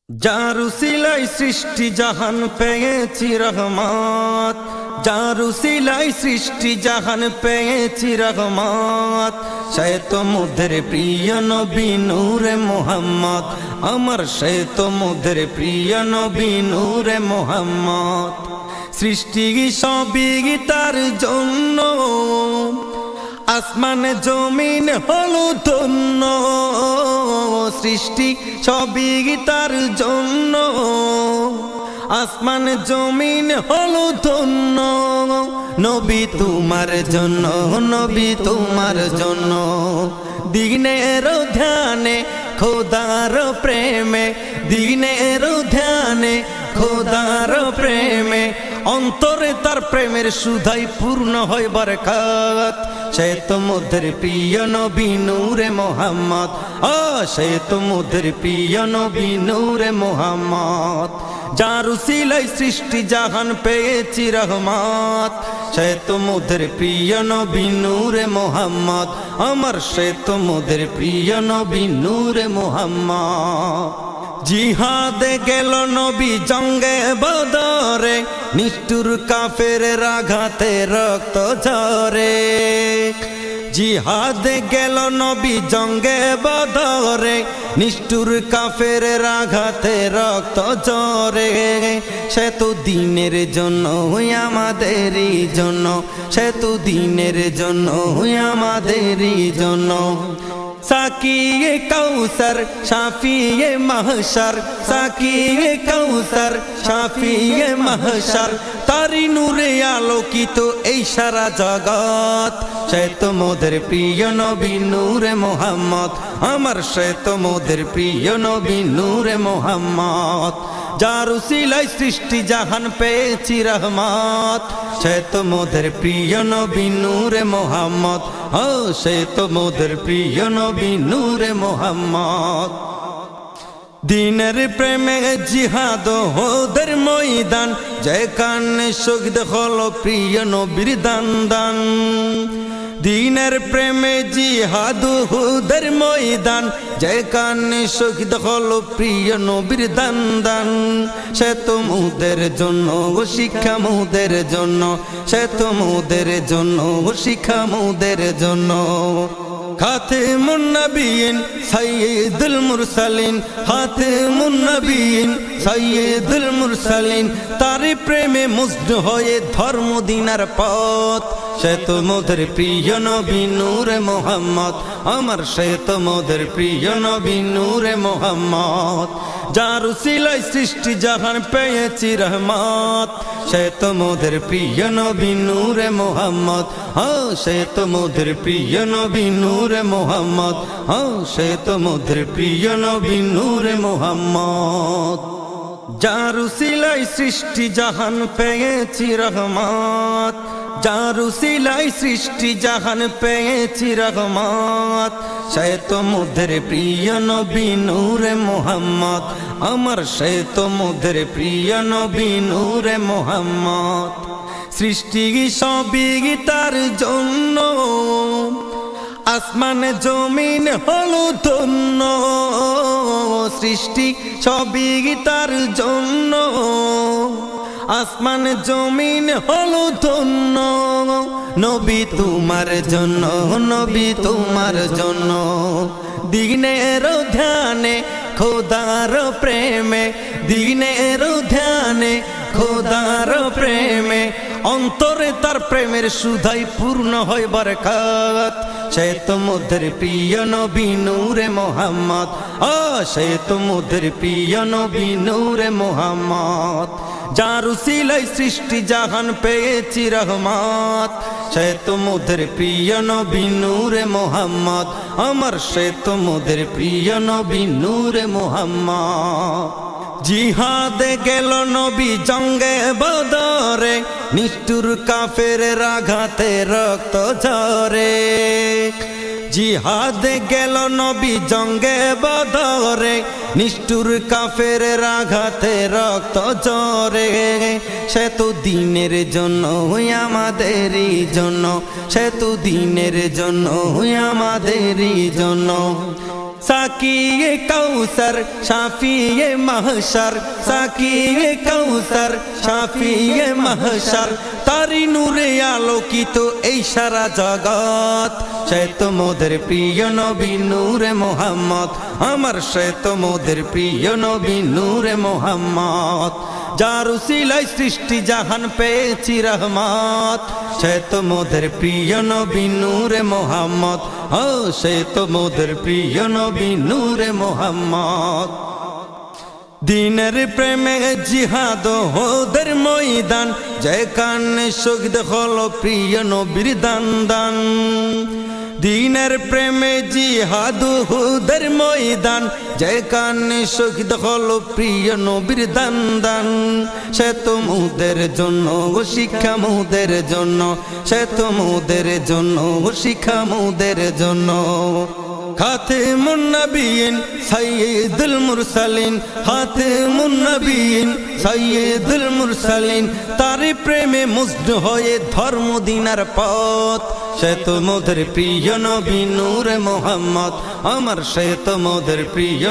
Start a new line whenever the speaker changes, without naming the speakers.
যার উসিলায় সৃষ্টি জাহান পেয়েছি রহমত, যার উসিলায় সৃষ্টি জাহান পেয়েছি রহমত। সে তো মোদের প্রিয় নবী নূরে মুহাম্মদ, আমার সে তো মোদের প্রিয় নবী নূরে মুহাম্মদ। সৃষ্টি সবই তার জন্য, আসমান জমিন হলো ধন্য। সৃষ্টি সবই তার জন্য, আসমান জমিন হলো ধন্য। নবী তোমার জন্য, নবী তোমার জন্য। দিনের ধ্যানে খোদার প্রেমে, দিনের ধ্যানে খোদার প্রেমে, অন্তরে তার প্রেমের সুধাই পূর্ণ হয় বরকত। সে তো মোদের প্রিয় নবী নূরে মুহাম্মদ, সে তো মোদের প্রিয় নবী নূরে মুহাম্মদ। যার উসিলায় সৃষ্টি জাহান পেয়েছি রহমত। সে তো মোদের প্রিয় নবী নূরে মুহাম্মদ, আমার সে তো মোদের প্রিয় নবী নূরে মুহাম্মদ। জিহাদে গেল নবী জঙ্গে বদরে, নিষ্ঠুর কাফেরের আঘাতে রক্ত ঝরে। জিহাদে গেল নবী জঙ্গে বদরে, নিষ্ঠুর কাফেরের আঘাতে রক্ত ঝরে। সে তো দিনের জন্য আমাদেরই জন্য, সে তো দিনের জন্য আমাদেরই জন্য। সাকিয়ে কৌসর শাফিয়ে মাহশর, সাকিয়ে কৌসর শাফিয়ে মাহশর, তারি নূরে আলোকিত এই সারা জগৎ। সে তো মোদের প্রিয় নবী নূরে মুহাম্মদ, আমার সে তো মোদের প্রিয় নবী নূরে মুহাম্মদ। যার উসিলায় সৃষ্টি জাহান পেয়েছি রহমত। সে তো মোদের প্রিয় নবী নূরে মুহাম্মদ, সে তো মোদের প্রিয় নবী নূরে মুহাম্মদ। দিনের প্রেমে জিহাদ হোদের ময়দান, যেখানে শহীদ হলো প্রিয় নবীর দান দান। দিনের প্রেমে জিহাদ হুদের ময়দান, যেখানে শহীদ হলো প্রিয় নবীর দান দান। সে তো মোদের জন্য শিক্ষা মোদের জন্য, সে তো মোদের জন্য শিক্ষা মোদের জন্য। খাতেমুন নবিয়িন সাইয়্যিদুল মুরসালিন, খাতেমুন নবিয়িন সাইয়্যিদুল মুরসালিন, তারি প্রেমে মুগ্ধ হয়ে ধর্ম দিনার পথ। সে তো মোদের প্রিয় নবী নূরে মুহাম্মদ, আমার সে তো মোদের প্রিয় নবী নূরে মুহাম্মদ। যার উসিলায় সৃষ্টি জাহান পেয়েছি রহমত। সে তো মোদের প্রিয় নবী নূরে মুহাম্মদ, সে তো মোদের প্রিয় নবী নূরে মুহাম্মদ, সে তো মোদের প্রিয় নবী নূরে মুহাম্মদ। যার উসিলায় সৃষ্টি জাহান পেয়েছি রহমত, যার উসিলায় সৃষ্টি জাহান পেয়েছি রহমত। সে তো মোদের প্রিয় নবী নূরে মুহাম্মদ, আমার সে তো মোদের প্রিয় নবী নূরে মুহাম্মদ। সৃষ্টি সবই তার জন্য, আসমান জমিন হলো ধন্য। সৃষ্টি সবই তার জন্য, আসমান জমিন হলো ধন্য। নবী তোমার জন্য, নবী তোমার জন্য। দিনের ধ্যানে খোদার প্রেমে, দিনের ধ্যানে খোদার প্রেমে, অন্তরে তার প্রেমের সুধাই পূর্ণ হয় বরকত। সে তো মোদের প্রিয় নবী নূরে মুহাম্মদ, সে তো মোদের প্রিয় নবী নূরে মুহাম্মদ। যার উসিলায় সৃষ্টি জাহান পেয়েছি রহমত। সে তো মোদের প্রিয় নবী নূরে মুহাম্মদ, আমার সে তো মোদের প্রিয় নবী নূরে মুহাম্মদ। জিহাদে গেল নবী জঙ্গে বদরে, নিষ্ঠুর কাফেরের আঘাতে রক্ত ঝরে। জিহাদে গেল নবী জঙ্গে বদরে, নিষ্ঠুর কাফেরের আঘাতে রক্ত ঝরে। সে তো দিনের জন্য আমাদেরই জন্য, সে তো দিনের জন্য আমাদেরই জন্য। সাকিয়ে কাউসার শাফিয়ে মাহশার, সাকিয়ে কাউসার শাফিয়ে মাহশার, তারি নূরে আলোকিত এই সারা জগৎ। সে তো মোদের প্রিয় নবী নূরে মোহাম্মদ, আমার সে তো মোদের প্রিয় নবী নূরে মোহাম্মদ। যার উসিলায় সৃষ্টি জাহান পেয়েছি রহমত, সে তো মোদের প্রিয় নবী নূরে মোহাম্মদ। ও সে তো মোদের প্রিয় নবী নূরে মোহাম্মদ। দিনের প্রেমে জিহাদ ওদের ময়দান, যেখানে শহীদ হলো প্রিয় নবীর দান দান। দিনের প্রেমে জিহাদ ওদের ময়দান, যেখানে শহীদ হলো প্রিয় নবীর দান দান। সে তো মোদের জন্য শিক্ষা মোদের জন্য, সে তো মোদের জন্য শিক্ষা মোদের জন্য। খাতেমুন নবিয়িন সাইয়্যিদুল মুরসালিন, খাতেমুন নবিয়িন সাইয়্যিদুল মুরসালিন, তারি প্রেমে মুগ্ধ হয়ে ধর্ম দিনার পথ। সে তো মোদের প্রিয় নবী নূরে মোহাম্মদ, আমার সে তো মোদের প্রিয়।